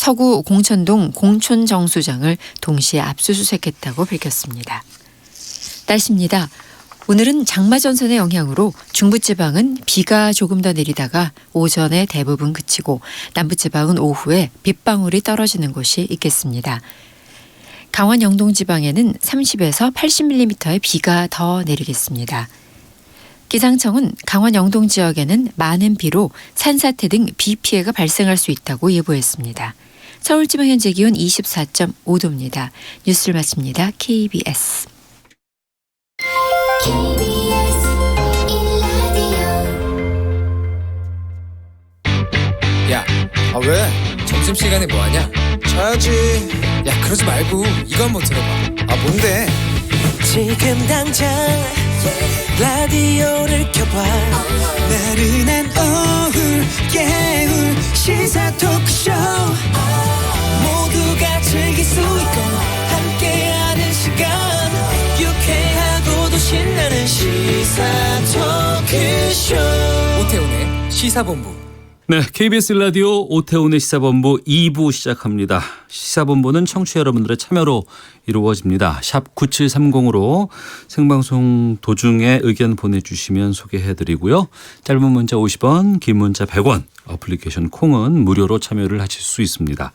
서구 공천동 공촌정수장을 동시에 압수수색했다고 밝혔습니다. 날씨입니다. 오늘은 장마전선의 영향으로 중부지방은 비가 조금 더 내리다가 오전에 대부분 그치고 남부지방은 오후에 빗방울이 떨어지는 곳이 있겠습니다. 강원 영동지방에는 30에서 80mm의 비가 더 내리겠습니다. 기상청은 강원 영동 지역에는 많은 비로 산사태 등 비 피해가 발생할 수 있다고 예보했습니다. 서울지방 현재 기온 24.5도입니다. 뉴스를 마칩니다. KBS. 야, 왜? 점심시간에 뭐하냐? 자야지. 야, 그러지 말고 이거 한번 들어봐. 뭔데? 지금 당장 라디오를 켜봐. 나른한 오후 깨울 시사 토크쇼. 모두가 즐길 수 있고 함께하는 시간. 유쾌하고도 신나는 시사 토크쇼. 오태훈의 시사본부. 네, KBS 라디오 오태훈의 시사본부 2부 시작합니다. 시사본부는 청취자 여러분들의 참여로 이루어집니다. 샵 9730으로 생방송 도중에 의견 보내주시면 소개해드리고요. 짧은 문자 50원, 긴 문자 100원, 어플리케이션 콩은 무료로 참여를 하실 수 있습니다.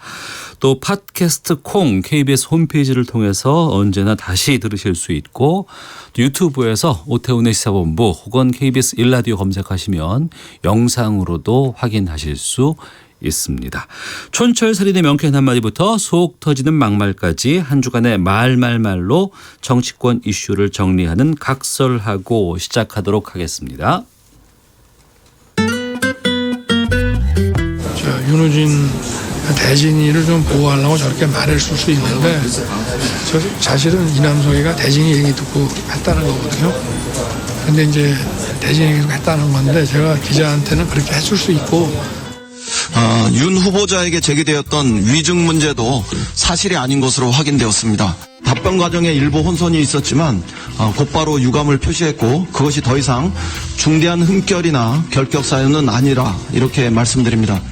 또 팟캐스트 콩 KBS 홈페이지를 통해서 언제나 다시 들으실 수 있고 또 유튜브에서 오태훈의 시사본부 혹은 KBS 1라디오 검색하시면 영상으로도 확인하실 수 있습니다. 촌철살인의 명쾌한 한마디부터 속 터지는 막말까지 한 주간의 말말말로 정치권 이슈를 정리하는 각설하고 시작하도록 하겠습니다. 윤호진 대진이를 좀 보호하려고 저렇게 말했을 수 있는데 저 사실은 이남석이가 대진이 얘기 듣고 했다는 거거든요. 근데 이제 대진이 얘기 듣고 했다는 건데 제가 기자한테는 그렇게 했을 수 있고 윤 후보자에게 제기되었던 위증 문제도 사실이 아닌 것으로 확인되었습니다. 답변 과정에 일부 혼선이 있었지만 곧바로 유감을 표시했고 그것이 더 이상 중대한 흠결이나 결격 사유는 아니라 이렇게 말씀드립니다.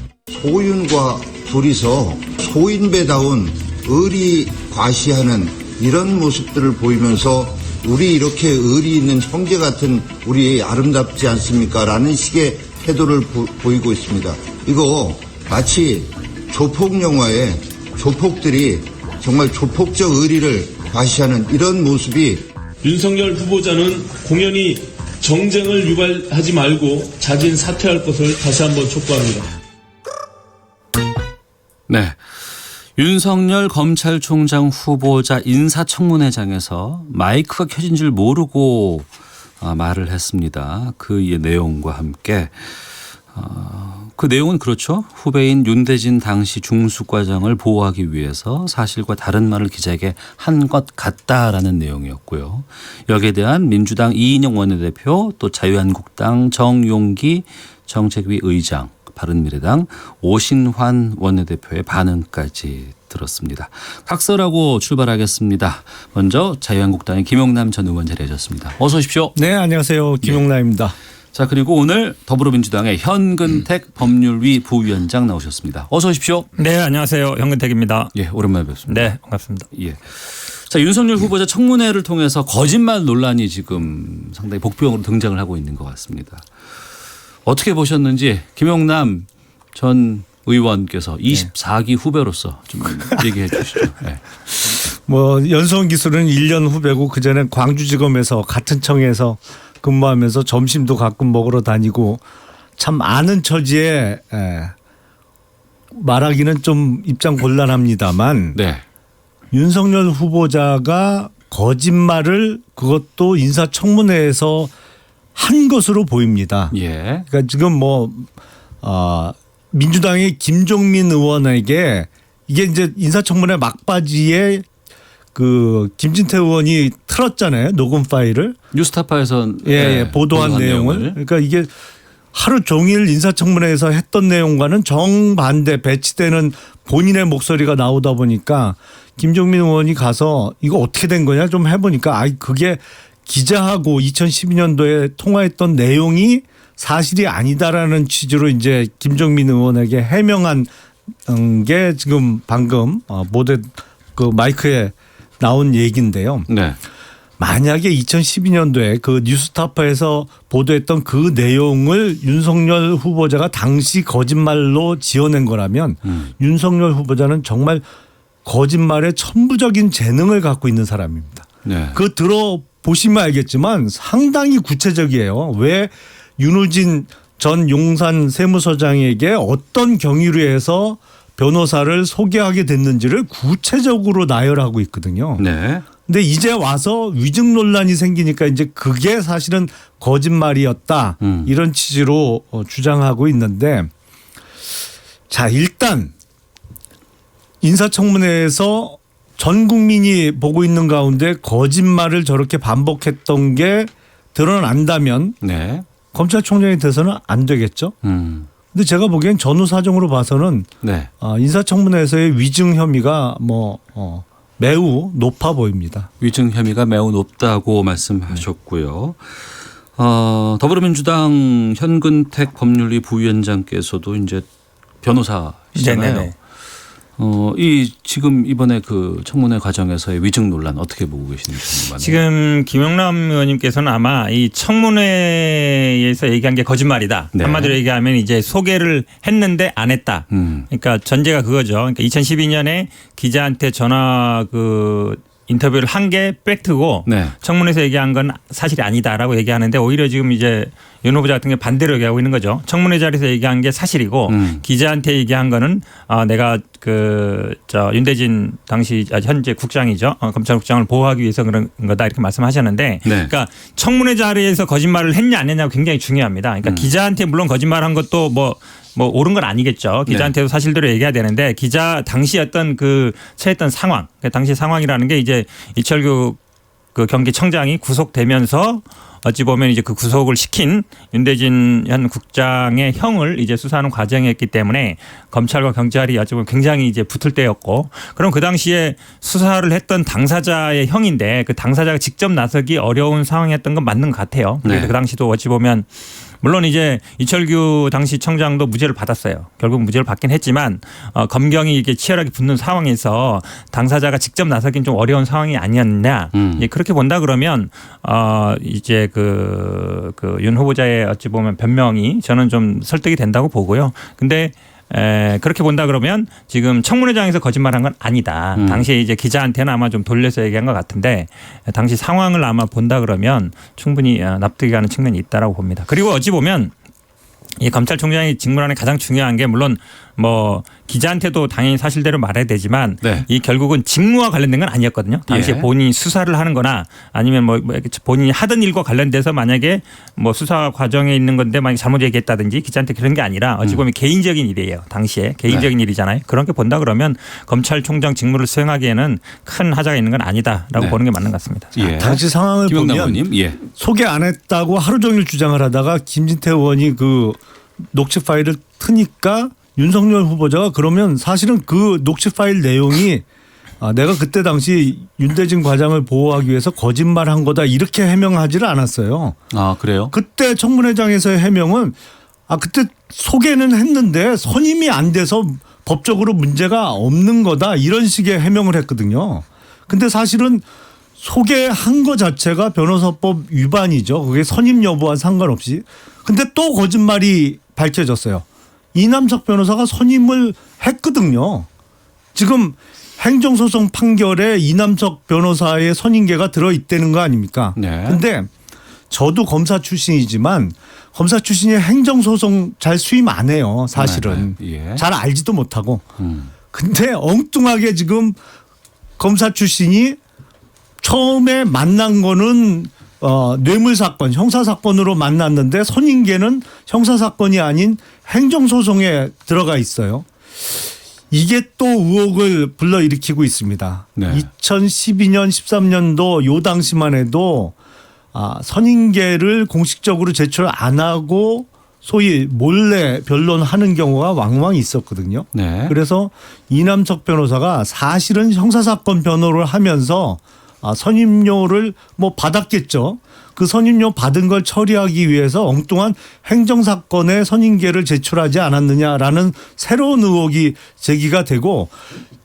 소윤과 둘이서 소인배다운 의리 과시하는 이런 모습들을 보이면서 우리 이렇게 의리 있는 형제 같은 우리 아름답지 않습니까? 라는 식의 태도를 보이고 있습니다. 이거 마치 조폭 영화에 조폭들이 정말 조폭적 의리를 과시하는 이런 모습이 윤석열 후보자는 공연히 정쟁을 유발하지 말고 자진 사퇴할 것을 다시 한번 촉구합니다. 네, 윤석열 검찰총장 후보자 인사청문회장에서 마이크가 켜진 줄 모르고 말을 했습니다. 그 내용과 함께 그 내용은 그렇죠. 후배인 윤대진 당시 중수과장을 보호하기 위해서 사실과 다른 말을 기자에게 한 것 같다라는 내용이었고요. 여기에 대한 민주당 이인영 원내대표 또 자유한국당 정용기 정책위 의장 바른미래당 오신환 원내대표의 반응까지 들었습니다. 각설하고 출발하겠습니다. 먼저 자유한국당의 김용남 전 의원 자리하셨습니다. 어서 오십시오. 네, 안녕하세요. 김용남입니다. 자, 그리고 오늘 더불어민주당의 현근택 법률위 부위원장 나오셨습니다. 어서 오십시오. 네, 안녕하세요. 현근택입니다. 예, 오랜만에 뵙습니다. 네, 반갑습니다. 예. 자, 윤석열 후보자 청문회를 통해서 거짓말 논란이 지금 상당히 복병으로 등장을 하고 있는 것 같습니다. 어떻게 보셨는지 김용남 전 의원께서 24기 후배로서 좀 얘기해 주시죠. 네. 연수원 기술은 1년 후배고 그전에 광주지검에서 같은 청에서 근무하면서 점심도 가끔 먹으러 다니고 참 아는 처지에 말하기는 좀 입장 곤란합니다만 네. 윤석열 후보자가 거짓말을 그것도 인사청문회에서 한 것으로 보입니다. 예. 그러니까 지금 민주당의 김종민 의원에게 이게 이제 인사청문회 막바지에 그 김진태 의원이 틀었잖아요. 녹음 파일을. 뉴스타파에서 보도한 내용을. 그러니까 이게 하루 종일 인사청문회에서 했던 내용과는 정반대 배치되는 본인의 목소리가 나오다 보니까 김종민 의원이 가서 이거 어떻게 된 거냐 좀 해보니까 그게 기자하고 2012년도에 통화했던 내용이 사실이 아니다라는 취지로 이제 김종민 의원에게 해명한 게 지금 방금 모두 그 마이크에 나온 얘기인데요. 네. 만약에 2012년도에 그 뉴스타파에서 보도했던 그 내용을 윤석열 후보자가 당시 거짓말로 지어낸 거라면 윤석열 후보자는 정말 거짓말에 천부적인 재능을 갖고 있는 사람입니다. 네. 그 들어보시면 알겠지만 상당히 구체적이에요. 왜 윤우진 전 용산 세무서장에게 어떤 경위로 해서 변호사를 소개하게 됐는지를 구체적으로 나열하고 있거든요. 네. 근데 이제 와서 위증 논란이 생기니까 이제 그게 사실은 거짓말이었다. 이런 취지로 주장하고 있는데 자, 일단 인사청문회에서 전 국민이 보고 있는 가운데 거짓말을 저렇게 반복했던 게 드러난다면 네. 검찰총장이 돼서는 안 되겠죠. 근데 제가 보기엔 전후 사정으로 봐서는 네. 인사청문회에서의 위증 혐의가 매우 높아 보입니다. 위증 혐의가 매우 높다고 말씀하셨고요. 더불어민주당 현근택 법률위 부위원장께서도 이제 변호사시잖아요. 네네네. 이 지금 이번에 그 청문회 과정에서의 위증 논란 어떻게 보고 계시는지 궁금하네요. 지금 김영남 의원님께서는 아마 이 청문회에서 얘기한 게 거짓말이다. 네. 한마디로 얘기하면 이제 소개를 했는데 안 했다. 그러니까 전제가 그거죠. 그러니까 2012년에 기자한테 전화 인터뷰를 한 게 팩트고 네. 청문회에서 얘기한 건 사실이 아니다라고 얘기하는데 오히려 지금 이제 윤 후보자 같은 게 반대로 얘기하고 있는 거죠. 청문회 자리에서 얘기한 게 사실이고 기자한테 얘기한 거는 내가 윤대진 당시 현재 국장이죠. 검찰국장을 보호하기 위해서 그런 거다 이렇게 말씀하셨는데 네. 그러니까 청문회 자리에서 거짓말을 했냐 안 했냐가 굉장히 중요합니다. 그러니까 기자한테 물론 거짓말한 것도 뭐 옳은 건 아니겠죠. 기자한테도 사실대로 얘기해야 되는데 기자 당시 어떤 처했던 상황, 당시 상황이라는 게 이제 이철규 경기청장이 구속되면서 어찌 보면 이제 그 구속을 시킨 윤대진 현 국장의 형을 이제 수사하는 과정이었기 때문에 검찰과 경찰이 어찌 보면 굉장히 이제 붙을 때였고 그럼 그 당시에 수사를 했던 당사자의 형인데 그 당사자가 직접 나서기 어려운 상황이었던 건 맞는 것 같아요. 그래서 네. 그 당시도 어찌 보면 물론 이제 이철규 당시 청장도 무죄를 받았어요. 결국 무죄를 받긴 했지만 검경이 이게 치열하게 붙는 상황에서 당사자가 직접 나서긴 좀 어려운 상황이 아니었냐. 그렇게 본다 그러면 이제 윤 후보자의 어찌 보면 변명이 저는 좀 설득이 된다고 보고요. 근데 그렇게 본다 그러면 지금 청문회장에서 거짓말한 건 아니다. 당시에 이제 기자한테는 아마 좀 돌려서 얘기한 것 같은데 당시 상황을 아마 본다 그러면 충분히 납득이 가는 측면이 있다라고 봅니다. 그리고 어찌 보면 이 검찰총장이 직무란에 가장 중요한 게 물론 기자한테도 당연히 사실대로 말해야 되지만 네. 이 결국은 직무와 관련된 건 아니었거든요. 당시에 예. 본인이 수사를 하는 거나 아니면 본인이 하던 일과 관련돼서 만약에 수사 과정에 있는 건데 만약 잘못 얘기했다든지 기자한테 그런 게 아니라 어찌 보면 개인적인 일이에요. 당시에 개인적인 일이잖아요. 그런 게 본다 그러면 검찰총장 직무를 수행하기에는 큰 하자가 있는 건 아니다라고 네. 보는 게 맞는 것 같습니다. 예. 당시 상황을 김영남 보면 의원님. 예. 소개 안 했다고 하루 종일 주장을 하다가 김진태 의원이 녹취 파일을 트니까 윤석열 후보자가 그러면 사실은 그 녹취 파일 내용이 내가 그때 당시 윤대진 과장을 보호하기 위해서 거짓말한 거다 이렇게 해명하지를 않았어요. 아, 그래요? 그때 청문회장에서의 해명은 그때 소개는 했는데 선임이 안 돼서 법적으로 문제가 없는 거다 이런 식의 해명을 했거든요. 근데 사실은 소개한 거 자체가 변호사법 위반이죠. 그게 선임 여부와 상관없이. 근데 또 거짓말이 밝혀졌어요. 이남석 변호사가 선임을 했거든요. 지금 행정소송 판결에 이남석 변호사의 선임계가 들어있다는 거 아닙니까? 네. 근데 저도 검사 출신이지만 검사 출신이 행정소송 잘 수임 안 해요. 사실은. 네. 예. 잘 알지도 못하고. 근데 엉뚱하게 지금 검사 출신이 처음에 만난 거는 뇌물사건, 형사사건으로 만났는데 선임계는 형사사건이 아닌 행정소송에 들어가 있어요. 이게 또 의혹을 불러일으키고 있습니다. 네. 2012년, 13년도 요 당시만 해도 선임계를 공식적으로 제출 안 하고 소위 몰래 변론하는 경우가 왕왕 있었거든요. 네. 그래서 이남석 변호사가 사실은 형사사건 변호를 하면서 선임료를 받았겠죠. 그 선임료 받은 걸 처리하기 위해서 엉뚱한 행정사건에 선임계를 제출하지 않았느냐라는 새로운 의혹이 제기가 되고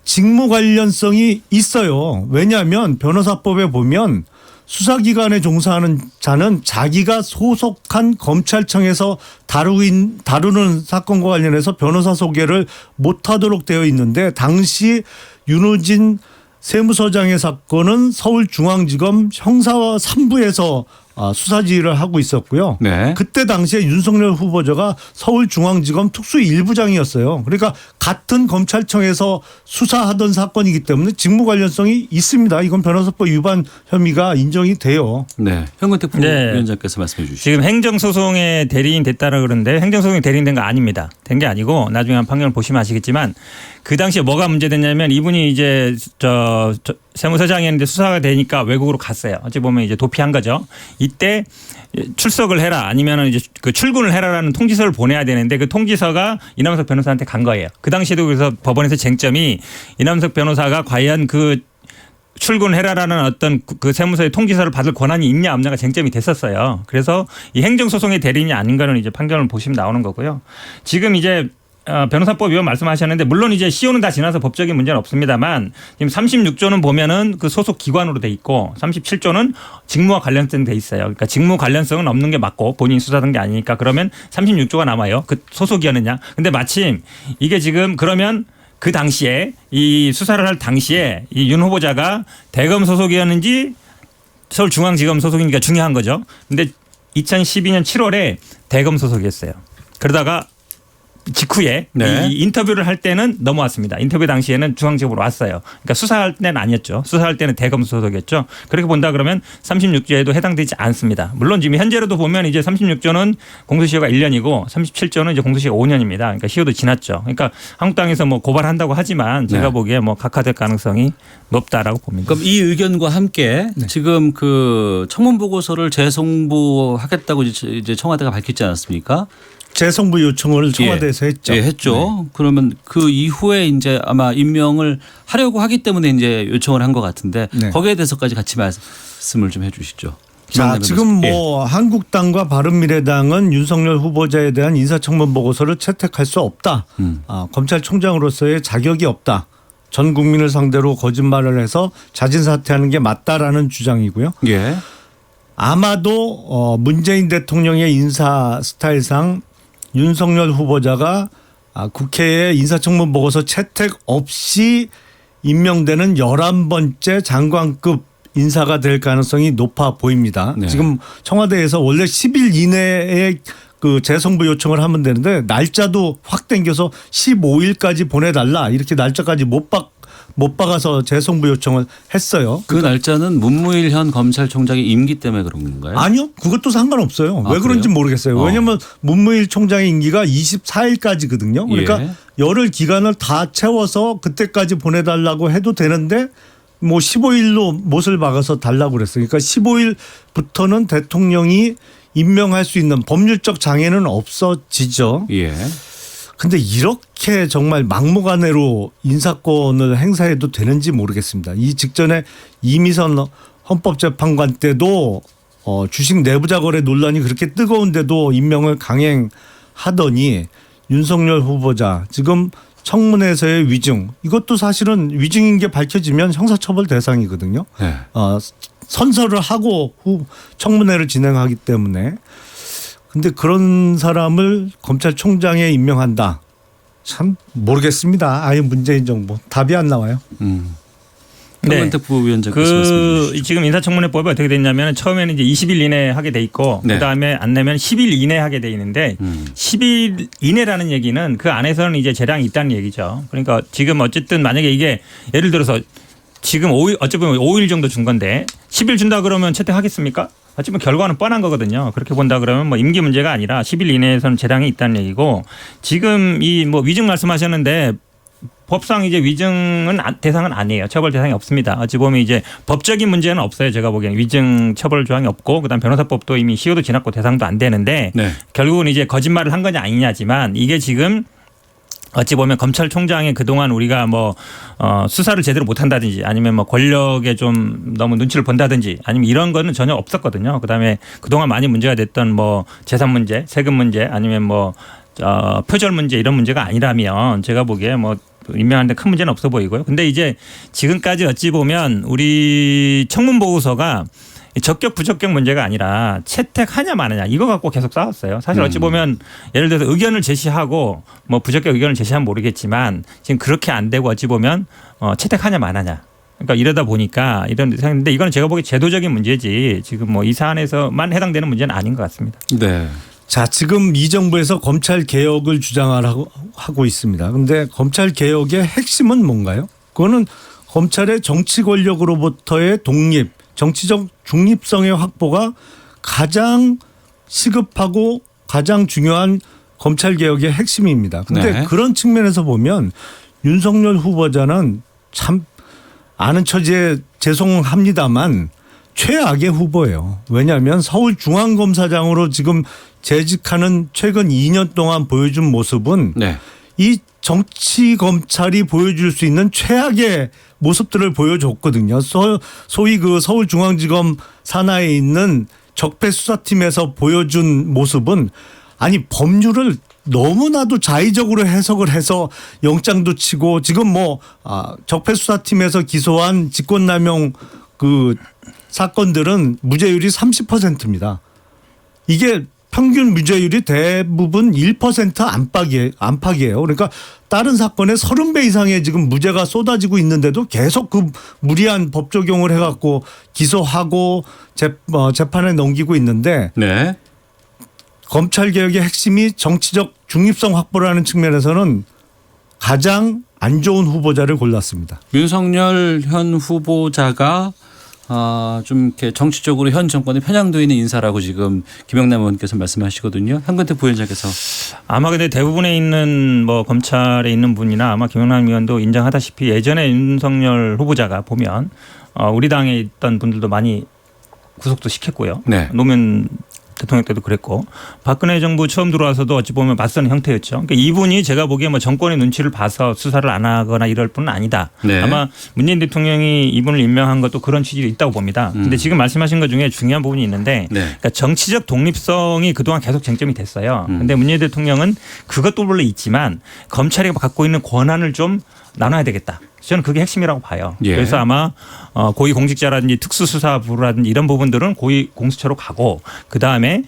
직무 관련성이 있어요. 왜냐하면 변호사법에 보면 수사기관에 종사하는 자는 자기가 소속한 검찰청에서 다루는 사건과 관련해서 변호사 소개를 못하도록 되어 있는데 당시 윤호진 세무서장의 사건은 서울중앙지검 형사와 3부에서 수사 지휘를 하고 있었고요. 네. 그때 당시에 윤석열 후보자가 서울중앙지검 특수 1부장이었어요. 그러니까 같은 검찰청에서 수사하던 사건이기 때문에 직무 관련성이 있습니다. 이건 변호사법 위반 혐의가 인정이 돼요. 네, 현근택 부위원장께서 말씀해 주시죠. 지금 행정소송의 대리인 됐다라 그러는데 행정소송의 대리인 된 거 아닙니다. 된 게 아니고 나중에 한 판결을 보시면 아시겠지만 그 당시에 뭐가 문제됐냐면 이분이 이제 세무서장이었는데 수사가 되니까 외국으로 갔어요. 어찌 보면 이제 도피한 거죠. 이때 출석을 해라 아니면 이제 그 출근을 해라라는 통지서를 보내야 되는데 그 통지서가 이남석 변호사한테 간 거예요. 그 당시에도 그래서 법원에서 쟁점이 이남석 변호사가 과연 그 출근해라라는 어떤 그 세무서의 통지서를 받을 권한이 있냐 없냐가 쟁점이 됐었어요. 그래서 이 행정소송의 대리인이 아닌가는 이제 판결을 보시면 나오는 거고요. 지금 이제 변호사법 위반 말씀하셨는데 물론 이제 시효는 다 지나서 법적인 문제는 없습니다만 지금 36조는 보면은 그 소속 기관으로 돼 있고 37조는 직무와 관련성 돼 있어요. 그러니까 직무 관련성은 없는 게 맞고 본인이 수사한 게 아니니까 그러면 36조가 남아요. 그 소속이었느냐. 근데 마침 이게 지금 그러면 그 당시에 이 수사를 할 당시에 이 윤 후보자가 대검 소속이었는지 서울중앙지검 소속이니까 중요한 거죠. 근데 2012년 7월에 대검 소속이었어요. 그러다가 직후에 네. 이 인터뷰를 할 때는 넘어왔습니다. 인터뷰 당시에는 중앙지검으로 왔어요. 그러니까 수사할 때는 아니었죠. 수사할 때는 대검 소속이었죠. 그렇게 본다 그러면 36조에도 해당되지 않습니다. 물론 지금 현재로도 보면 이제 36조는 공소시효가 1년이고 37조는 이제 공소시효가 5년입니다. 그러니까 시효도 지났죠. 그러니까 한국당에서 뭐 고발한다고 하지만 제가 네. 보기에 뭐 각하될 가능성이 높다라고 봅니다. 그럼 이 의견과 함께 지금 그 청문 보고서를 재송부하겠다고 이제 청와대가 밝혔지 않았습니까? 재송부 요청을 청와대에서 했죠. 예, 했죠. 네. 그러면 그 이후에 이제 아마 임명을 하려고 하기 때문에 이제 요청을 한 것 같은데 네. 거기에 대해서까지 같이 말씀을 좀 해주시죠. 자, 지금 뭐 한국당과 바른미래당은 윤석열 후보자에 대한 인사청문 보고서를 채택할 수 없다. 검찰총장으로서의 자격이 없다. 전 국민을 상대로 거짓말을 해서 자진 사퇴하는 게 맞다라는 주장이고요. 예. 아마도 문재인 대통령의 인사 스타일상 윤석열 후보자가 국회에 인사청문 보고서 채택 없이 임명되는 11번째 장관급 인사가 될 가능성이 높아 보입니다. 네. 지금 청와대에서 원래 10일 이내에 그 재송부 요청을 하면 되는데 날짜도 확 당겨서 15일까지 보내달라 이렇게 날짜까지 못 박아서 재송부 요청을 했어요. 그 날짜는 문무일 현 검찰총장의 임기 때문에 그런 건가요? 아니요. 그것도 상관없어요. 왜 그런지 그래요? 모르겠어요. 왜냐하면 문무일 총장의 임기가 24일까지거든요. 그러니까 예. 열흘 기간을 다 채워서 그때까지 보내달라고 해도 되는데 뭐 15일로 못을 박아서 달라고 그랬어요. 그러니까 15일부터는 대통령이 임명할 수 있는 법률적 장애는 없어지죠. 예. 근데 이렇게 정말 막무가내로 인사권을 행사해도 되는지 모르겠습니다. 이 직전에 이미선 헌법재판관 때도 주식 내부자 거래 논란이 그렇게 뜨거운데도 임명을 강행하더니 윤석열 후보자 지금 청문회에서의 위증 이것도 사실은 위증인 게 밝혀지면 형사처벌 대상이거든요. 네. 선서를 하고 청문회를 진행하기 때문에 근데 그런 사람을 검찰총장에 임명한다. 참 모르겠습니다. 아예 문재인 정부 답이 안 나와요. 현근택 부위원장께서 말씀해 주시죠. 지금 인사청문회법이 어떻게 됐냐면 처음에는 이제 20일 이내에 하게 돼 있고 네. 그다음에 안 내면 10일 이내에 하게 돼 있는데 10일 이내라는 얘기는 그 안에서는 이제 재량이 있다는 얘기죠. 그러니까 지금 어쨌든 만약에 이게 예를 들어서 지금 5일 어쩌면 5일 정도 준 건데 10일 준다 그러면 채택하겠습니까? 어쩌면 결과는 뻔한 거거든요. 그렇게 본다 그러면 뭐 임기 문제가 아니라 10일 이내에서는 재량이 있다는 얘기고 지금 이 뭐 위증 말씀하셨는데 법상 이제 위증은 대상은 아니에요. 처벌 대상이 없습니다. 어찌 보면 이제 법적인 문제는 없어요. 제가 보기에는 위증 처벌 조항이 없고 그다음 변호사법도 이미 시효도 지났고 대상도 안 되는데 네. 결국은 이제 거짓말을 한 거냐 아니냐지만 이게 지금 어찌 보면 검찰총장이 그동안 우리가 뭐 수사를 제대로 못한다든지 아니면 뭐 권력에 좀 너무 눈치를 본다든지 아니면 이런 거는 전혀 없었거든요. 그다음에 그동안 많이 문제가 됐던 뭐 재산 문제, 세금 문제 아니면 뭐 표절 문제 이런 문제가 아니라면 제가 보기에 뭐 임명하는데 큰 문제는 없어 보이고요. 근데 이제 지금까지 어찌 보면 우리 청문 보고서가 적격 부적격 문제가 아니라 채택하냐 마느냐 이거 갖고 계속 싸웠어요. 사실 어찌 보면 예를 들어서 의견을 제시하고 뭐 부적격 의견을 제시하면 모르겠지만 지금 그렇게 안 되고 어찌 보면 채택하냐 마느냐. 그러니까 이러다 보니까 이런 상황인데 이거는 제가 보기에 제도적인 문제지 지금 뭐 이 사안에서만 해당되는 문제는 아닌 것 같습니다. 네. 자, 지금 이 정부에서 검찰 개혁을 주장하고 있습니다. 그런데 검찰 개혁의 핵심은 뭔가요? 그거는 검찰의 정치 권력으로부터의 독립, 정치적 중립성의 확보가 가장 시급하고 가장 중요한 검찰 개혁의 핵심입니다. 그런데 네. 그런 측면에서 보면 윤석열 후보자는 참 아는 처지에 죄송합니다만 최악의 후보예요. 왜냐하면 서울중앙검사장으로 지금 재직하는 최근 2년 동안 보여준 모습은 네. 이 정치 검찰이 보여줄 수 있는 최악의 모습들을 보여줬거든요. 소위 그 서울중앙지검 산하에 있는 적폐수사팀에서 보여준 모습은 아니 법률을 너무나도 자의적으로 해석을 해서 영장도 치고 지금 뭐 적폐수사팀에서 기소한 직권남용 그 사건들은 무죄율이 30%입니다. 이게 평균 무죄율이 대부분 1% 안팎이에요. 그러니까 다른 사건의 30배 이상의 지금 무죄가 쏟아지고 있는데도 계속 그 무리한 법 적용을 해갖고 기소하고 재판에 넘기고 있는데 네. 검찰개혁의 핵심이 정치적 중립성 확보라는 측면에서는 가장 안 좋은 후보자를 골랐습니다. 윤석열 현 후보자가 좀 이렇게 정치적으로 현 정권에 편향되어 있는 인사라고 지금 김영남 의원께서 말씀하시거든요. 한근태 부위원장께서 아마 근데 대부분에 있는 뭐 검찰에 있는 분이나 아마 김영남 의원도 인정하다시피 예전에 윤석열 후보자가 보면 우리 당에 있던 분들도 많이 구속도 시켰고요. 네. 노무현 대통령 때도 그랬고 박근혜 정부 처음 들어와서도 어찌 보면 맞서는 형태였죠. 그러니까 이분이 제가 보기에 뭐 정권의 눈치를 봐서 수사를 안 하거나 이럴 분은 아니다. 네. 아마 문재인 대통령이 이분을 임명한 것도 그런 취지가 있다고 봅니다. 근데 지금 말씀하신 것 중에 중요한 부분이 있는데 네. 그러니까 정치적 독립성이 그동안 계속 쟁점이 됐어요. 근데 문재인 대통령은 그것도 물론 있지만 검찰이 갖고 있는 권한을 좀 나눠야 되겠다. 저는 그게 핵심이라고 봐요. 예. 그래서 아마 고위공직자라든지 특수수사부라든지 이런 부분들은 고위공수처로 가고 그다음에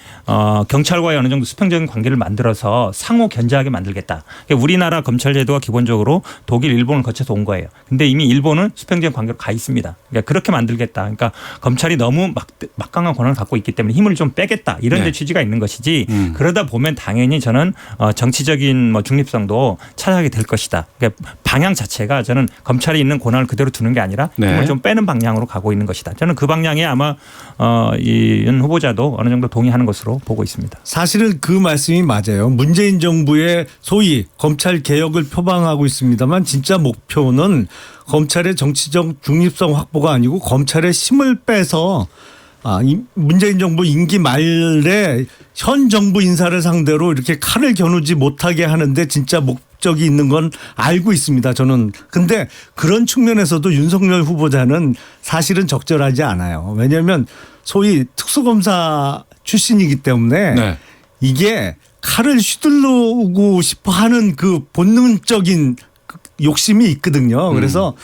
경찰과의 어느 정도 수평적인 관계를 만들어서 상호 견제하게 만들겠다. 그러니까 우리나라 검찰 제도가 기본적으로 독일, 일본을 거쳐서 온 거예요. 근데 이미 일본은 수평적인 관계로 가 있습니다. 그러니까 그렇게 만들겠다. 그러니까 검찰이 너무 막강한 권한을 갖고 있기 때문에 힘을 좀 빼겠다. 이런 데 취지가 있는 것이지 그러다 보면 당연히 저는 정치적인 뭐 중립성도 찾아가게 될 것이다. 그러니까 방향 자체가 저는 검찰이 있는 권한을 그대로 두는 게 아니라 힘을 네. 좀 빼는 방향으로 가고 있는 것이다. 저는 그 방향에 아마 이 윤 후보자도 어느 정도 동의하는 것으로 보고 있습니다. 사실은 그 말씀이 맞아요. 문재인 정부의 소위 검찰 개혁을 표방하고 있습니다만 진짜 목표는 검찰의 정치적 중립성 확보가 아니고 검찰의 힘을 빼서 문재인 정부 임기 말에 현 정부 인사를 상대로 이렇게 칼을 겨누지 못하게 하는데 진짜 목적이 있는 건 알고 있습니다. 저는. 근데 그런 측면에서도 윤석열 후보자는 사실은 적절하지 않아요. 왜냐하면 소위 특수검사 출신이기 때문에 네. 이게 칼을 휘두르고 싶어 하는 그 본능적인 욕심이 있거든요. 그래서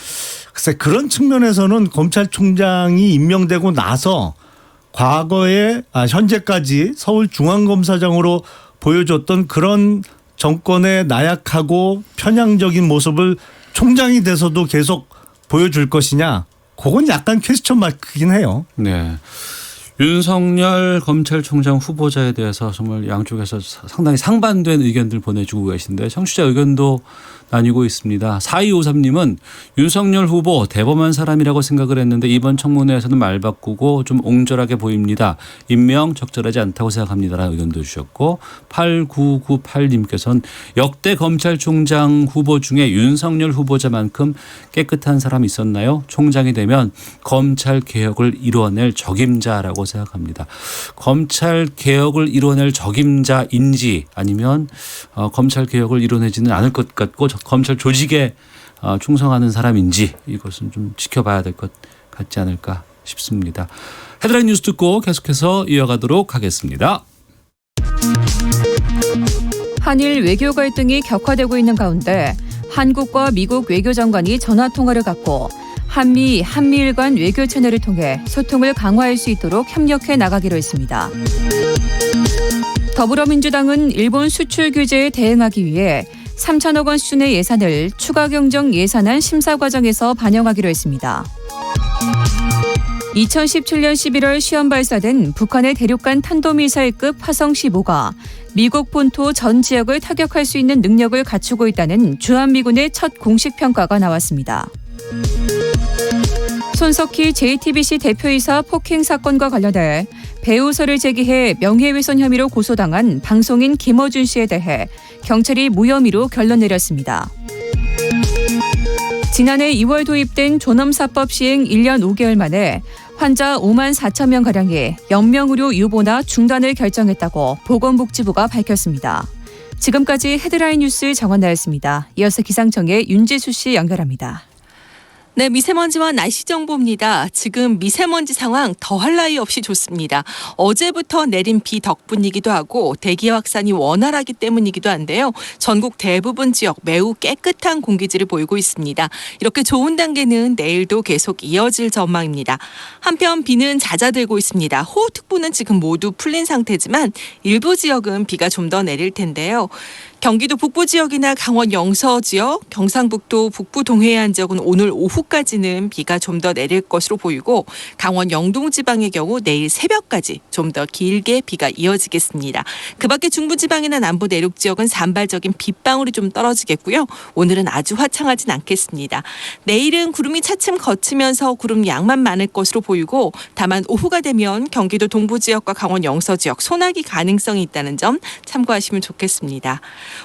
글쎄 그런 측면에서는 검찰총장이 임명되고 나서 과거에 현재까지 서울중앙검사장으로 보여줬던 그런 정권의 나약하고 편향적인 모습을 총장이 돼서도 계속 보여줄 것이냐. 그건 약간 퀘스천 마크긴 해요. 네. 윤석열 검찰총장 후보자에 대해서 정말 양쪽에서 상당히 상반된 의견들 보내주고 계신데 청취자 의견도 나뉘고 있습니다. 4253님은 윤석열 후보 대범한 사람이라고 생각을 했는데 이번 청문회에서는 말 바꾸고 좀 옹졸하게 보입니다. 임명 적절하지 않다고 생각합니다라는 의견도 주셨고 8998님께서는 역대 검찰총장 후보 중에 윤석열 후보자만큼 깨끗한 사람이 있었나요? 총장이 되면 검찰 개혁을 이뤄낼 적임자라고 생각합니다. 검찰 개혁을 이뤄낼 적임자인지 아니면 검찰 개혁을 이뤄내지는 않을 것 같고 검찰 조직에 충성하는 사람인지 이것은 좀 지켜봐야 될 것 같지 않을까 싶습니다. 헤드라인 뉴스 듣고 계속해서 이어가도록 하겠습니다. 한일 외교 갈등이 격화되고 있는 가운데 한국과 미국 외교장관이 전화통화를 갖고 한미일 간 외교 채널을 통해 소통을 강화할 수 있도록 협력해 나가기로 했습니다. 더불어민주당은 일본 수출 규제에 대응하기 위해 3천억 원 수준의 예산을 추가 경정 예산안 심사 과정에서 반영하기로 했습니다. 2017년 11월 시험 발사된 북한의 대륙간 탄도미사일급 화성 15가 미국 본토 전 지역을 타격할 수 있는 능력을 갖추고 있다는 주한미군의 첫 공식 평가가 나왔습니다. 손석희 JTBC 대표이사 폭행 사건과 관련해 배우설을 제기해 명예훼손 혐의로 고소당한 방송인 김어준 씨에 대해 경찰이 무혐의로 결론 내렸습니다. 지난해 2월 도입된 존엄사법 시행 1년 5개월 만에 환자 5만 4천 명가량이 연명의료 유보나 중단을 결정했다고 보건복지부가 밝혔습니다. 지금까지 헤드라인 뉴스 정원나였습니다. 이어서 기상청의 윤지수 씨 연결합니다. 네, 미세먼지와 날씨 정보입니다. 지금 미세먼지 상황 더할 나위 없이 좋습니다. 어제부터 내린 비 덕분이기도 하고 대기 확산이 원활하기 때문이기도 한데요. 전국 대부분 지역 매우 깨끗한 공기질을 보이고 있습니다. 이렇게 좋은 단계는 내일도 계속 이어질 전망입니다. 한편 비는 잦아들고 있습니다. 호우특보는 지금 모두 풀린 상태지만 일부 지역은 비가 좀 더 내릴 텐데요. 경기도 북부 지역이나 강원 영서 지역, 경상북도 북부 동해안 지역은 오늘 오후까지는 비가 좀 더 내릴 것으로 보이고 강원 영동 지방의 경우 내일 새벽까지 좀 더 길게 비가 이어지겠습니다. 그 밖에 중부지방이나 남부 내륙 지역은 산발적인 빗방울이 좀 떨어지겠고요. 오늘은 아주 화창하진 않겠습니다. 내일은 구름이 차츰 걷히면서 구름 양만 많을 것으로 보이고 다만 오후가 되면 경기도 동부 지역과 강원 영서 지역 소나기 가능성이 있다는 점 참고하시면 좋겠습니다.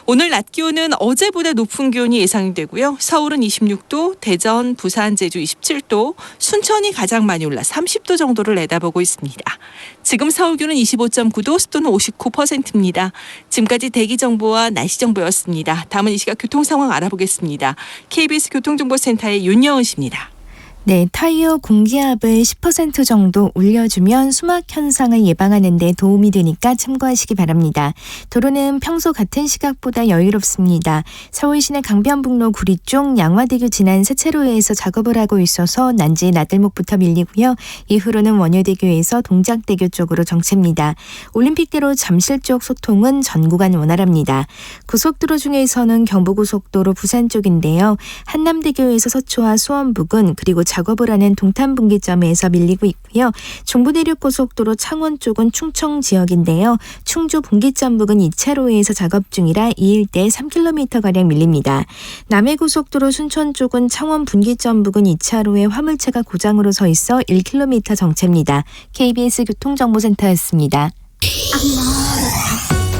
오늘 낮 기온은 어제보다 높은 기온이 예상이 되고요. 서울은 26도, 대전, 부산, 제주 27도, 순천이 가장 많이 올라 30도 정도를 내다보고 있습니다. 지금 서울 기온은 25.9도, 습도는 59%입니다. 지금까지 대기정보와 날씨정보였습니다. 다음은 이 시각 교통상황 알아보겠습니다. KBS 교통정보센터의 윤여은 씨입니다. 네, 타이어 공기압을 10% 정도 올려주면 수막 현상을 예방하는 데 도움이 되니까 참고하시기 바랍니다. 도로는 평소 같은 시각보다 여유롭습니다. 서울 시내 강변북로 구리 쪽 양화대교 지난 세차로에서 작업을 하고 있어서 난지 나들목부터 밀리고요. 이후로는 원효대교에서 동작대교 쪽으로 정체입니다. 올림픽대로 잠실 쪽 소통은 전 구간 원활합니다. 고속도로 중에서는 경부고속도로 부산 쪽인데요. 한남대교에서 서초와 수원 부근 그리고 작업을 하는 동탄분기점에서 밀리고 있고요. 중부내륙고속도로 창원 쪽은 충청 지역인데요. 충주 분기점 부근 2차로에서 작업 중이라 이 일대 3km가량 밀립니다. 남해고속도로 순천 쪽은 창원 분기점 부근 2차로에 화물차가 고장으로 서 있어 1km 정체입니다. KBS 교통정보센터였습니다.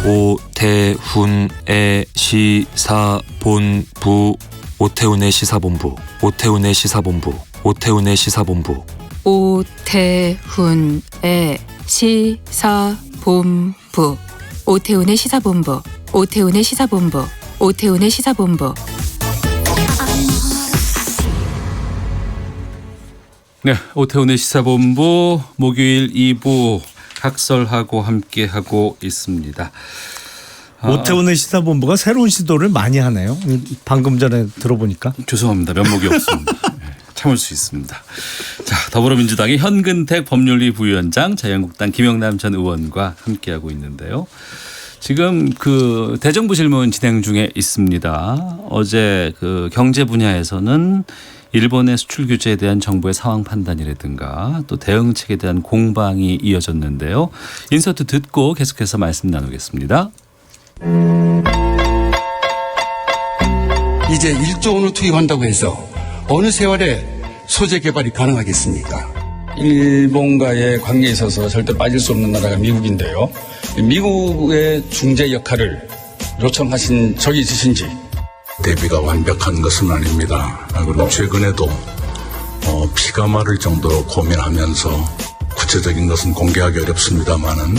오태훈의 시사본부 오태훈의 시사본부 오태훈의 시사본부 오태훈의 시사본부 오태훈의 시사본부 오태훈의 시사본부 오태훈의 시사본부 오태훈의 시사본부. 네, 오태훈의 시사본부 목요일 2부 각설하고 함께하고 있습니다. 오태훈의 시사본부가 새로운 시도를 많이 하네요. 방금 전에 들어보니까. 죄송합니다. 면목이 없습니다. 참을 수 있습니다. 자, 더불어민주당의 현근택 법률위 부위원장, 자유한국당 김영남 전 의원과 함께하고 있는데요. 지금 그 대정부 질문 진행 중에 있습니다. 어제 그 경제 분야에서는 일본의 수출 규제에 대한 정부의 상황 판단이라든가 또 대응책에 대한 공방이 이어졌는데요. 인서트 듣고 계속해서 말씀 나누겠습니다. 이제 1조 원을 투입한다고 해서 어느 세월에 소재 개발이 가능하겠습니까? 일본과의 관계에 있어서 절대 빠질 수 없는 나라가 미국인데요. 미국의 중재 역할을 요청하신 적이 있으신지? 대비가 완벽한 것은 아닙니다. 그리고 최근에도 피가 마를 정도로 고민하면서 구체적인 것은 공개하기 어렵습니다만은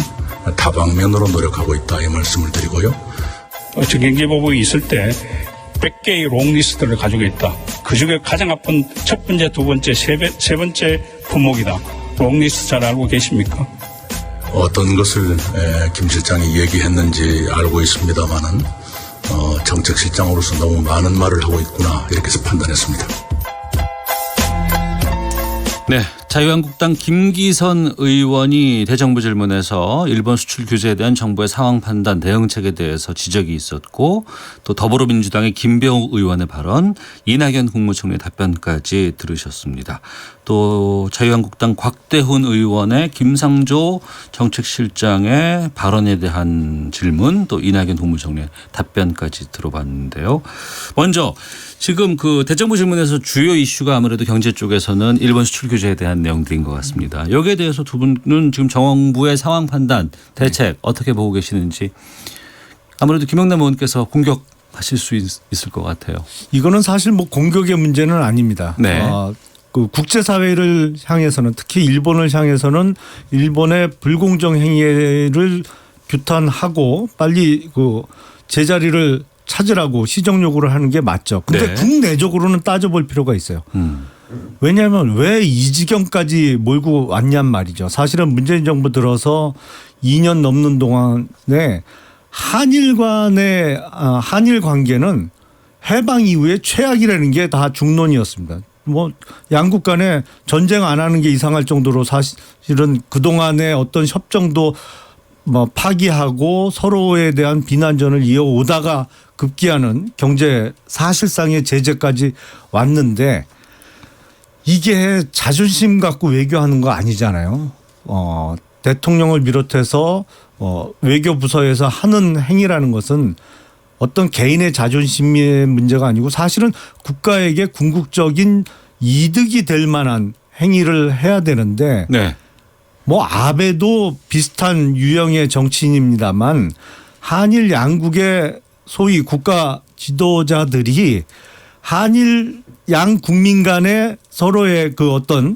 다방면으로 노력하고 있다 이 말씀을 드리고요. 경제보복이 있을 때 100개의 롱리스트를 가지고 있다. 그중에 가장 아픈 첫 번째, 두 번째, 세 번째 품목이다. 롱리스트 잘 알고 계십니까? 어떤 것을 김 실장이 얘기했는지 알고 있습니다만은 정책실장으로서 너무 많은 말을 하고 있구나 이렇게 해서 판단했습니다. 네, 자유한국당 김기선 의원이 대정부 질문에서 일본 수출 규제에 대한 정부의 상황 판단 대응책에 대해서 지적이 있었고 또 더불어민주당의 김병욱 의원의 발언, 이낙연 국무총리의 답변까지 들으셨습니다. 또 자유한국당 곽대훈 의원의 김상조 정책실장의 발언에 대한 질문, 또 이낙연 국무총리의 답변까지 들어봤는데요. 먼저 지금 그 대정부 질문에서 주요 이슈가 아무래도 경제 쪽에서는 일본 수출 규제에 대한 내용들인 것 같습니다. 여기에 대해서 두 분은 지금 정부의 상황 판단, 대책 어떻게 보고 계시는지, 아무래도 김영남 의원께서 공격하실 수 있을 것 같아요. 이거는 사실 뭐 공격의 문제는 아닙니다. 네. 그 국제사회를 향해서는, 특히 일본을 향해서는 일본의 불공정 행위를 규탄하고 빨리 그 제자리를 찾으라고 시정 요구를 하는 게 맞죠. 근데 네. 국내적으로는 따져볼 필요가 있어요. 왜냐하면 왜 이 지경까지 몰고 왔냔 말이죠. 사실은 문재인 정부 들어서 2년 넘는 동안에 한일 간의 한일 관계는 해방 이후에 최악이라는 게 다 중론이었습니다. 뭐 양국 간에 전쟁 안 하는 게 이상할 정도로 사실은 그동안의 어떤 협정도 뭐 파기하고 서로에 대한 비난전을 이어오다가 급기야는 경제 사실상의 제재까지 왔는데 이게 자존심 갖고 외교하는 거 아니잖아요. 대통령을 비롯해서 외교부서에서 하는 행위라는 것은 어떤 개인의 자존심의 문제가 아니고 사실은 국가에게 궁극적인 이득이 될 만한 행위를 해야 되는데 네. 뭐 아베도 비슷한 유형의 정치인입니다만 한일 양국의 소위 국가 지도자들이 한일 양 국민 간의 서로의 그 어떤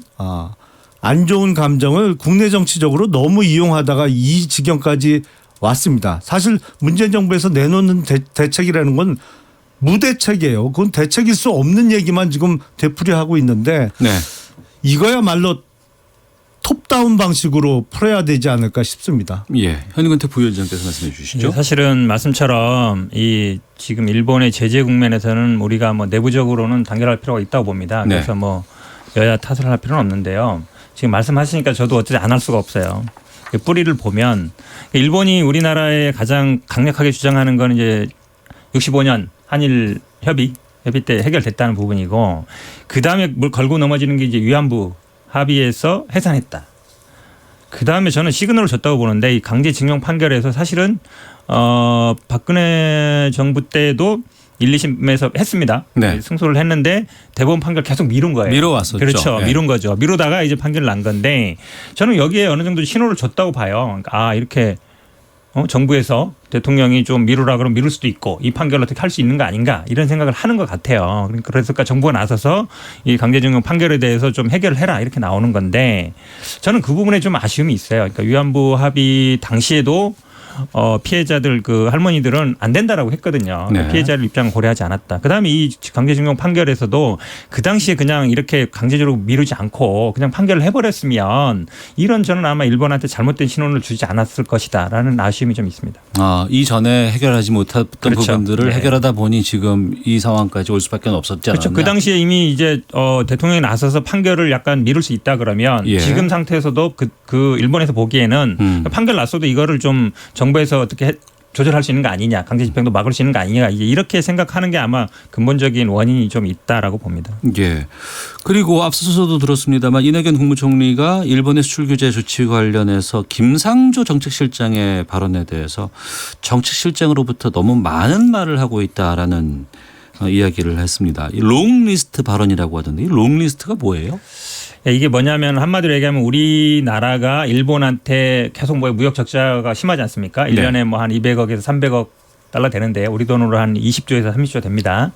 안 좋은 감정을 국내 정치적으로 너무 이용하다가 이 지경까지 왔습니다. 사실 문재인 정부에서 내놓는 대책이라는 건 무대책이에요. 그건 대책일 수 없는 얘기만 지금 되풀이하고 있는데 네. 이거야말로 톱다운 방식으로 풀어야 되지 않을까 싶습니다. 예, 현근택 부위원장께서 말씀해 주시죠. 네, 사실은 말씀처럼 이 지금 일본의 제재 국면에서는 우리가 뭐 내부적으로는 단결할 필요가 있다고 봅니다. 네. 그래서 뭐 여야 탓을 할 필요는 없는데요. 지금 말씀하시니까 저도 어떻게 안 할 수가 없어요. 뿌리를 보면 일본이 우리나라에 가장 강력하게 주장하는 건 이제 65년 한일 협의 때 해결됐다는 부분이고, 그 다음에 뭘 걸고 넘어지는 게 이제 위안부 합의에서 해산했다. 그 다음에 저는 시그널을 줬다고 보는데, 이 강제징용 판결에서 사실은 박근혜 정부 때도 1, 2심에서 했습니다. 네. 승소를 했는데 대법원 판결 계속 미룬 거예요. 미뤄왔었죠. 그렇죠. 네. 미룬 거죠. 미루다가 이제 판결 난 건데, 저는 여기에 어느 정도 신호를 줬다고 봐요. 아, 이렇게 정부에서 대통령이 좀 미루라 그러면 미룰 수도 있고 이 판결을 어떻게 할 수 있는 거 아닌가, 이런 생각을 하는 것 같아요. 그래서 정부가 나서서 이 강제징용 판결에 대해서 좀 해결을 해라, 이렇게 나오는 건데, 저는 그 부분에 좀 아쉬움이 있어요. 그러니까 위안부 합의 당시에도 피해자들 그 할머니들은 안 된다라고 했거든요. 네. 피해자를 입장을 고려하지 않았다. 그다음에 이 강제징용 판결에서도 그 당시에 그냥 이렇게 강제적으로 미루지 않고 그냥 판결을 해버렸으면 이런, 저는 아마 일본한테 잘못된 신호를 주지 않았을 것이다라는 아쉬움이 좀 있습니다. 이전에 해결하지 못했던 그렇죠. 부분들을 네. 해결하다 보니 지금 이 상황까지 올 수밖에 없었지 않았나. 그렇죠. 그 당시에 이미 이제 대통령이 나서서 판결을 약간 미룰 수 있다 그러면 예. 지금 상태에서도 그 일본에서 보기에는 판결 났어도 이거를 좀 정부에서 어떻게 조절할 수 있는 거 아니냐, 강제집행도 막을 수 있는 거 아니냐, 이렇게 생각하는 게 아마 근본적인 원인이 좀 있다라고 봅니다. 예. 그리고 앞서서도 들었습니다만 이낙연 국무총리가 일본의 수출 규제 조치 관련해서 김상조 정책실장의 발언에 대해서 정책실장으로부터 너무 많은 말을 하고 있다라는 이야기를 했습니다. 이 롱리스트 발언이라고 하던데 이 롱리스트가 뭐예요? 이게 뭐냐면 한마디로 얘기하면 우리나라가 일본한테 계속 뭐 무역 적자가 심하지 않습니까? 1년에 뭐 한 200억에서 300억 달러 되는데 우리 돈으로 한 20조에서 30조 됩니다.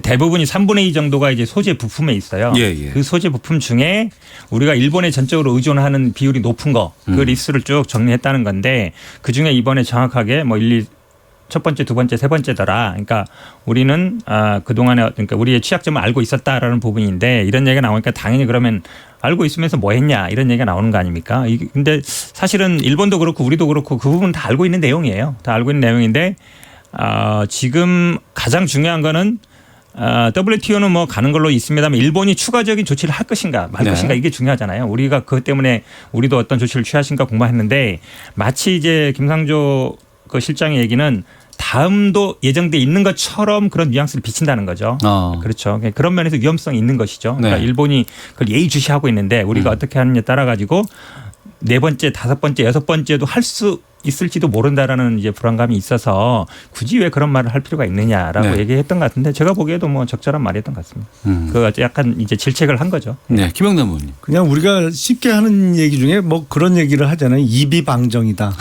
대부분이 3분의 2 정도가 이제 소재 부품에 있어요. 그 소재 부품 중에 우리가 일본에 전적으로 의존하는 비율이 높은 거 그 리스트를 쭉 정리했다는 건데 그중에 이번에 정확하게 뭐 첫 번째, 두 번째, 세 번째더라. 그러니까 우리는 그동안에 그러니까 우리의 취약점을 알고 있었다라는 부분인데 이런 얘기가 나오니까 당연히 그러면 알고 있으면서 뭐 했냐 이런 얘기가 나오는 거 아닙니까? 근데 사실은 일본도 그렇고 우리도 그렇고 그 부분은 다 알고 있는 내용이에요. 다 알고 있는 내용인데 지금 가장 중요한 거는 WTO는 뭐 가는 걸로 있습니다만 일본이 추가적인 조치를 할 것인가 말 것인가 이게 중요하잖아요. 우리가 그것 때문에 우리도 어떤 조치를 취하신가 궁금했는데 마치 이제 김상조 그 실장의 얘기는 다음도 예정돼 있는 것처럼 그런 뉘앙스를 비친다는 거죠. 그렇죠. 그런 면에서 위험성이 있는 것이죠. 그러니까 일본이 그걸 예의주시하고 있는데 우리가 어떻게 하느냐에 따라 가지고 네 번째, 다섯 번째, 여섯 번째도 할 수 있을지도 모른다라는 이제 불안감이 있어서 굳이 왜 그런 말을 할 필요가 있느냐라고 얘기했던 것 같은데 제가 보기에도 뭐 적절한 말이었던 것 같습니다. 그 약간 이제 질책을 한 거죠. 네, 김영남 의원님. 그냥 우리가 쉽게 하는 얘기 중에 뭐 그런 얘기를 하잖아요. 이비방정이다.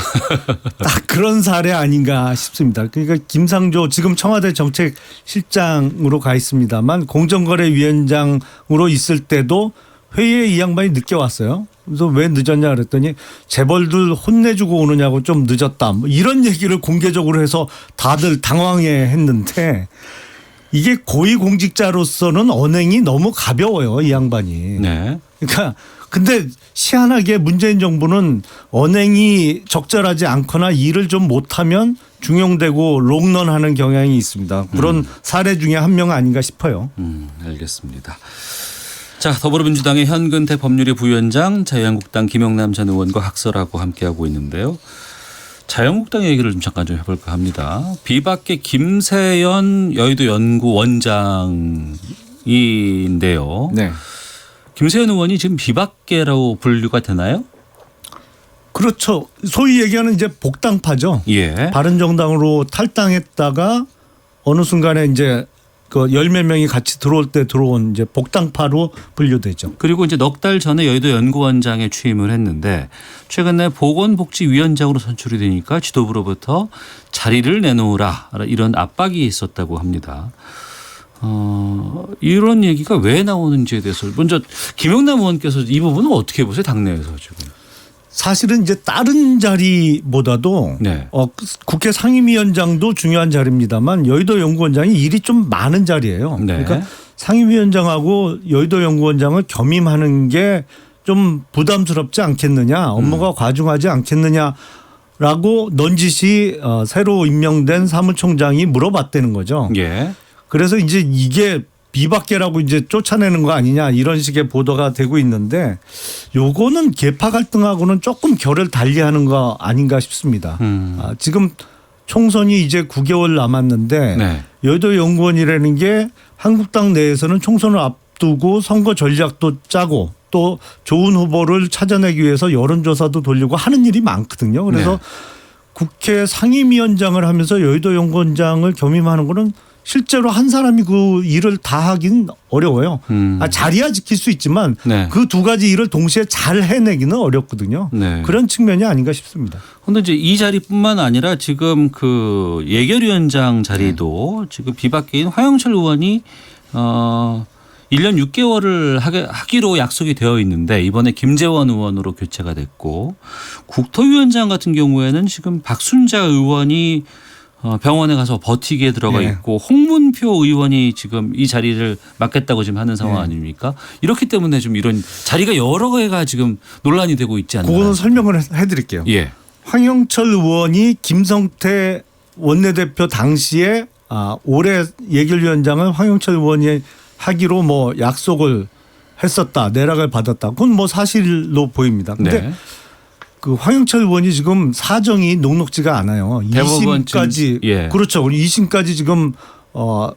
딱 그런 사례 아닌가 싶습니다. 그러니까 김상조 지금 청와대 정책실장으로 가 있습니다만 공정거래위원장으로 있을 때도 회의에 이 양반이 늦게 왔어요. 그래서 왜 늦었냐 그랬더니 재벌들 혼내주고 오느냐고 좀 늦었다. 뭐 이런 얘기를 공개적으로 해서 다들 당황해 했는데 이게 고위공직자로서는 언행이 너무 가벼워요. 이 양반이. 그러니까 근데 희한하게 문재인 정부는 언행이 적절하지 않거나 일을 좀 못하면 중용되고 롱런하는 경향이 있습니다. 그런 사례 중에 한 명 아닌가 싶어요. 알겠습니다. 자, 더불어민주당의 현근태 법률위 부위원장, 자유한국당 김영남 전 의원과 학설하고 함께하고 있는데요. 자유한국당 얘기를 좀 잠깐 좀 해볼까 합니다. 비박계 김세연 여의도 연구원장인데요. 김세연 의원이 지금 비박계라고 분류가 되나요? 그렇죠. 소위 얘기하는 이제 복당파죠. 바른정당으로 탈당했다가 어느 순간에 이제 그 열몇 명이 같이 들어올 때 들어온 이제 복당파로 분류되죠. 그리고 이제 넉 달 전에 여의도 연구원장에 취임을 했는데 최근에 보건복지위원장으로 선출이 되니까 지도부로부터 자리를 내놓으라 이런 압박이 있었다고 합니다. 이런 얘기가 왜 나오는지에 대해서 먼저 김영남 의원께서 이 부분은 어떻게 보세요? 당내에서 지금. 사실은 이제 다른 자리보다도 국회 상임위원장도 중요한 자리입니다만 여의도 연구원장이 일이 좀 많은 자리예요. 그러니까 상임위원장하고 여의도 연구원장을 겸임하는 게 좀 부담스럽지 않겠느냐, 업무가 과중하지 않겠느냐라고 넌지시 새로 임명된 사무총장이 물어봤다는 거죠. 그래서 이제 이게 비박계라고 이제 쫓아내는 거 아니냐 이런 식의 보도가 되고 있는데 요거는 계파 갈등하고는 조금 결을 달리하는 거 아닌가 싶습니다. 지금 총선이 이제 9개월 남았는데 여의도 연구원이라는 게 한국당 내에서는 총선을 앞두고 선거 전략도 짜고 또 좋은 후보를 찾아내기 위해서 여론조사도 돌리고 하는 일이 많거든요. 그래서 국회 상임위원장을 하면서 여의도 연구원장을 겸임하는 거는 실제로 한 사람이 그 일을 다 하긴 어려워요. 자리야 지킬 수 있지만 그 두 가지 일을 동시에 잘 해내기는 어렵거든요. 그런 측면이 아닌가 싶습니다. 그런데 이제 이 자리뿐만 아니라 지금 그 예결위원장 자리도 지금 비박계인 화영철 의원이 1년 6개월을 하기로 약속이 되어 있는데 이번에 김재원 의원으로 교체가 됐고 국토위원장 같은 경우에는 지금 박순자 의원이 병원에 가서 버티기에 들어가 있고 홍문표 의원이 지금 이 자리를 맡겠다고 지금 하는 상황 아닙니까? 이렇기 때문에 좀 이런 자리가 여러 개가 지금 논란이 되고 있지 않나요? 그거는 설명을 해드릴게요. 황영철 의원이 김성태 원내대표 당시에 올해 예결위원장을 황영철 의원이 하기로 뭐 약속을 했었다. 내락을 받았다. 그건 뭐 사실로 보입니다. 근데 그 황영철 의원이 지금 사정이 녹록지가 않아요. 2심까지 그렇죠. 2심까지 지금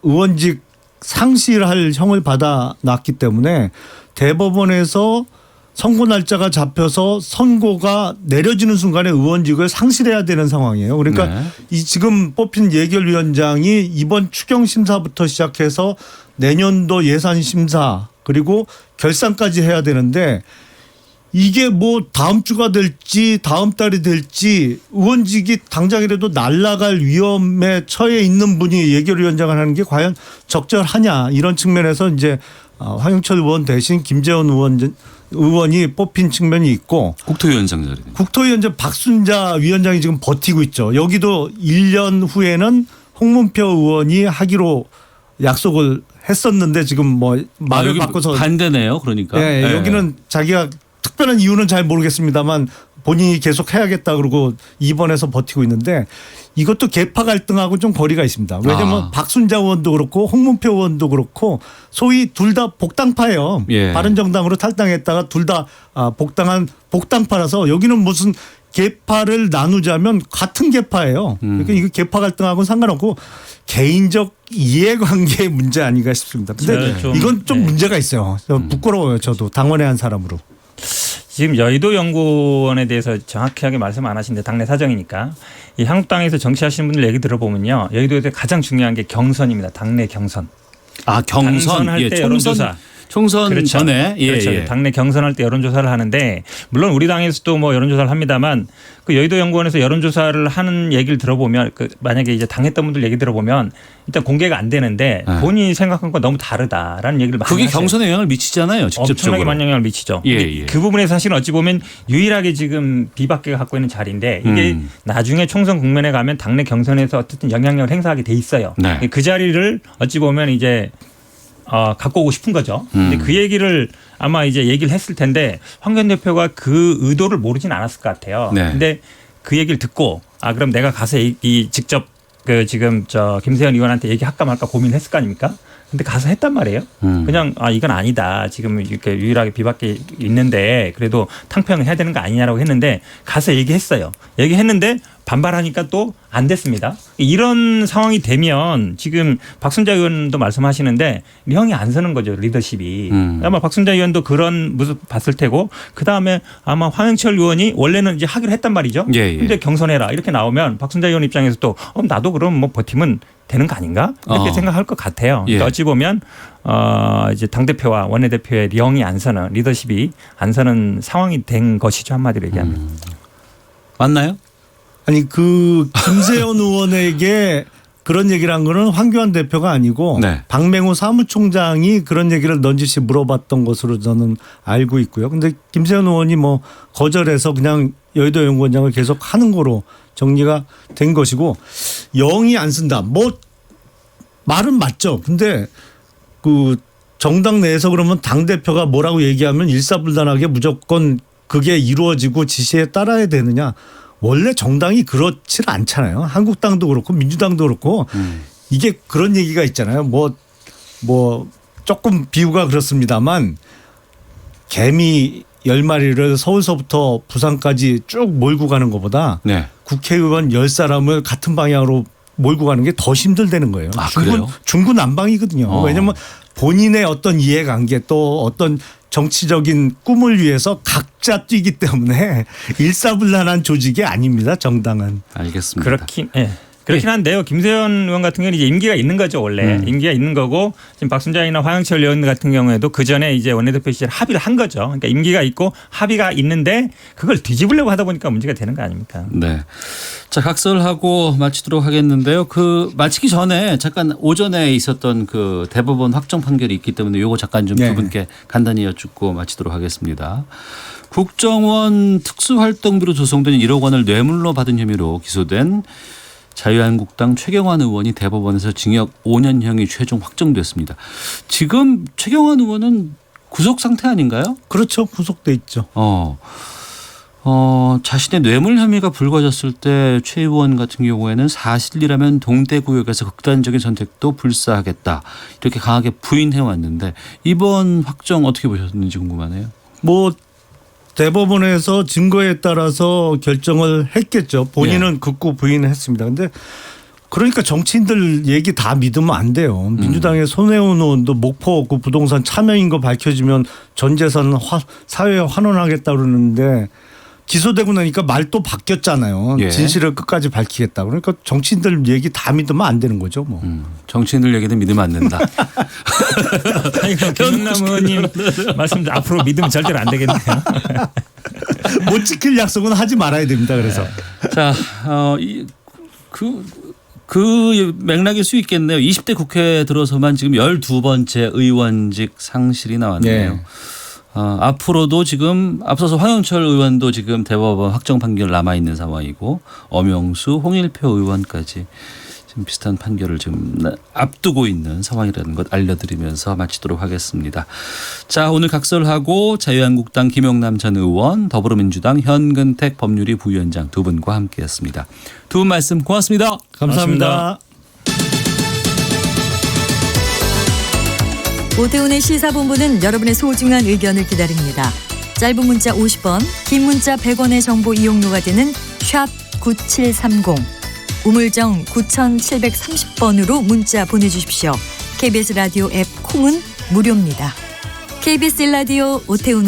의원직 상실할 형을 받아놨기 때문에 대법원에서 선고 날짜가 잡혀서 선고가 내려지는 순간에 의원직을 상실해야 되는 상황이에요. 그러니까 네. 이 지금 뽑힌 예결위원장이 이번 추경 심사부터 시작해서 내년도 예산 심사 그리고 결산까지 해야 되는데 이게 뭐 다음 주가 될지 다음 달이 될지 의원직이 당장이라도 날아갈 위험에 처해 있는 분이 예결위원장을 하는 게 과연 적절하냐 이런 측면에서 이제 황영철 의원 대신 김재원 의원이 뽑힌 측면이 있고 국토위원장 자리. 국토위원장 박순자 위원장이 지금 버티고 있죠. 여기도 1년 후에는 홍문표 의원이 하기로 약속을 했었는데 지금 뭐 말을 여기 바꿔서 반대네요. 그러니까. 네, 네. 여기는 자기가 특별한 이유는 잘 모르겠습니다만 본인이 계속 해야겠다 그러고 2번에서 버티고 있는데 이것도 계파 갈등하고 좀 거리가 있습니다. 왜냐하면 박순자 의원도 그렇고 홍문표 의원도 그렇고 소위 둘 다 복당파예요. 예. 바른정당으로 탈당했다가 둘 다 복당한 복당파라서 여기는 무슨 계파를 나누자면 같은 계파예요. 그러니까 이거 계파 갈등하고는 상관없고 개인적 이해관계의 문제 아닌가 싶습니다. 근데 이건 좀 문제가 있어요. 부끄러워요. 저도 당원의 한 사람으로. 지금 여의도 연구원에 대해서 정확하게 말씀 안 하시는데 당내 사정이니까 이 한국당에서 정치하시는 분들 얘기 들어보면요. 여의도에서 가장 중요한 게 경선입니다. 당내 경선. 경선. 당선할 때 여론조사. 총선 그렇죠. 전에 그렇죠. 예. 당내 경선할 때 여론조사를 하는데 물론 우리 당에서도 뭐 여론조사를 합니다만 그 여의도 연구원에서 여론조사를 하는 얘기를 들어보면 만약에 이제 당했던 분들 얘기 들어보면 일단 공개가 안 되는데 본인이 생각한 건 너무 다르다라는 얘기를 많이 그게 하세요. 경선에 영향을 미치잖아요. 직접적으로. 엄청나게 많은 영향을 미치죠. 예. 그 부분에 사실은 어찌 보면 유일하게 지금 비박계가 갖고 있는 자리인데 이게 나중에 총선 국면에 가면 당내 경선에서 어쨌든 영향력을 행사하게 돼 있어요. 네. 그 자리를 어찌 보면 이제 갖고 오고 싶은 거죠. 근데 그 얘기를 아마 이제 얘기를 했을 텐데 황교안 대표가 그 의도를 모르진 않았을 것 같아요. 네. 근데 그 얘기를 듣고 그럼 내가 가서 이 직접 그 지금 김세현 의원한테 얘기할까 말까 고민을 했을 거 아닙니까? 근데 가서 했단 말이에요. 그냥 이건 아니다. 지금 이렇게 유일하게 비박계 있는데 그래도 탕평을 해야 되는 거 아니냐라고 했는데 가서 얘기했어요. 얘기했는데 반발하니까 또 안 됐습니다. 이런 상황이 되면 지금 박순자 의원도 말씀하시는데 형이 안 서는 거죠. 리더십이. 아마 박순자 의원도 그런 모습 봤을 테고 그다음에 아마 황영철 의원이 원래는 이제 하기로 했단 말이죠. 예. 근데 경선해라 이렇게 나오면 박순자 의원 입장에서 또 나도 그럼 뭐 버티면 되는 거 아닌가 이렇게 생각할 것 같아요. 예. 그러니까 어찌 보면 이제 당 대표와 원내 대표의 영이 안 서는 리더십이 안 서는 상황이 된 것이죠 한마디로 얘기하면. 맞나요? 아니 그 김세현 의원에게 그런 얘기를 한 거는 황교안 대표가 아니고 네. 박맹호 사무총장이 그런 얘기를 넌지시 물어봤던 것으로 저는 알고 있고요. 근데 김세현 의원이 뭐 거절해서 그냥 여의도 연구원장을 계속 하는 거로 정리가 된 것이고 영이 안 쓴다. 뭐 말은 맞죠. 근데 그 정당 내에서 그러면 당 대표가 뭐라고 얘기하면 일사불란하게 무조건 그게 이루어지고 지시에 따라야 되느냐. 원래 정당이 그렇지 않잖아요. 한국당도 그렇고 민주당도 그렇고 이게 그런 얘기가 있잖아요. 뭐 조금 비유가 그렇습니다만 개미 10마리를 서울서부터 부산까지 쭉 몰고 가는 것보다 네. 국회의원 10사람을 같은 방향으로 몰고 가는 게 더 힘들다는 거예요. 그래요? 중구난방이거든요. 왜냐하면 본인의 어떤 이해관계 또 어떤 정치적인 꿈을 위해서 각자 뛰기 때문에 일사불란한 조직이 아닙니다. 정당은. 알겠습니다. 그렇긴 한데요. 김세현 의원 같은 경우는 이제 임기가 있는 거죠 원래. 임기가 있는 거고 지금 박순자이나 황영철 의원 같은 경우에도 그 전에 이제 원내대표 시절 합의를 한 거죠. 그러니까 임기가 있고 합의가 있는데 그걸 뒤집으려고 하다 보니까 문제가 되는 거 아닙니까? 네. 자, 각설하고 마치도록 하겠는데요. 그 마치기 전에 잠깐 오전에 있었던 그 대법원 확정 판결이 있기 때문에 요거 잠깐 좀 두 분께 간단히 여쭙고 마치도록 하겠습니다. 국정원 특수활동비로 조성된 1억 원을 뇌물로 받은 혐의로 기소된 자유한국당 최경환 의원이 대법원에서 징역 5년형이 최종 확정됐습니다. 지금 최경환 의원은 구속 상태 아닌가요? 그렇죠. 구속돼 있죠. 자신의 뇌물 혐의가 불거졌을 때 최 의원 같은 경우에는 사실이라면 동대구역에서 극단적인 선택도 불사하겠다. 이렇게 강하게 부인해 왔는데 이번 확정 어떻게 보셨는지 궁금하네요. 뭐 대법원에서 증거에 따라서 결정을 했겠죠. 본인은 극구 부인을 했습니다. 그런데 그러니까 정치인들 얘기 다 믿으면 안 돼요. 민주당의 손혜원 의원도 목포 그 부동산 참여인 거 밝혀지면 전 재산 사회에 환원하겠다 그러는데 기소되고 나니까 말 또 바뀌었잖아요. 예. 진실을 끝까지 밝히겠다. 그러니까 정치인들 얘기 다 믿으면 안 되는 거죠. 뭐. 정치인들 얘기는 믿으면 안 된다. 아니, 김영남 의원님 말씀 앞으로 믿으면 절대로 안 되겠네요. 못 지킬 약속은 하지 말아야 됩니다. 그래서. 자, 그 맥락일 수 있겠네요. 20대 국회에 들어서만 지금 12번째 의원직 상실이 나왔네요. 네. 앞으로도 지금 앞서서 황영철 의원도 지금 대법원 확정 판결 남아있는 상황이고 엄영수, 홍일표 의원까지 지금 비슷한 판결을 지금 앞두고 있는 상황이라는 것 알려드리면서 마치도록 하겠습니다. 자, 오늘 각설하고 자유한국당 김영남 전 의원, 더불어민주당 현근택 법률위 부위원장 두 분과 함께했습니다. 두 분 말씀 고맙습니다. 감사합니다. 오태훈의 시사본부는 여러분의 소중한 의견을 기다립니다. 짧은 문자 50원, 긴 문자 100원의 정보 이용료가 되는 샵 9730, 우물정 9730번으로 문자 보내주십시오. KBS 라디오 앱 콩은 무료입니다. KBS 라디오 오태훈의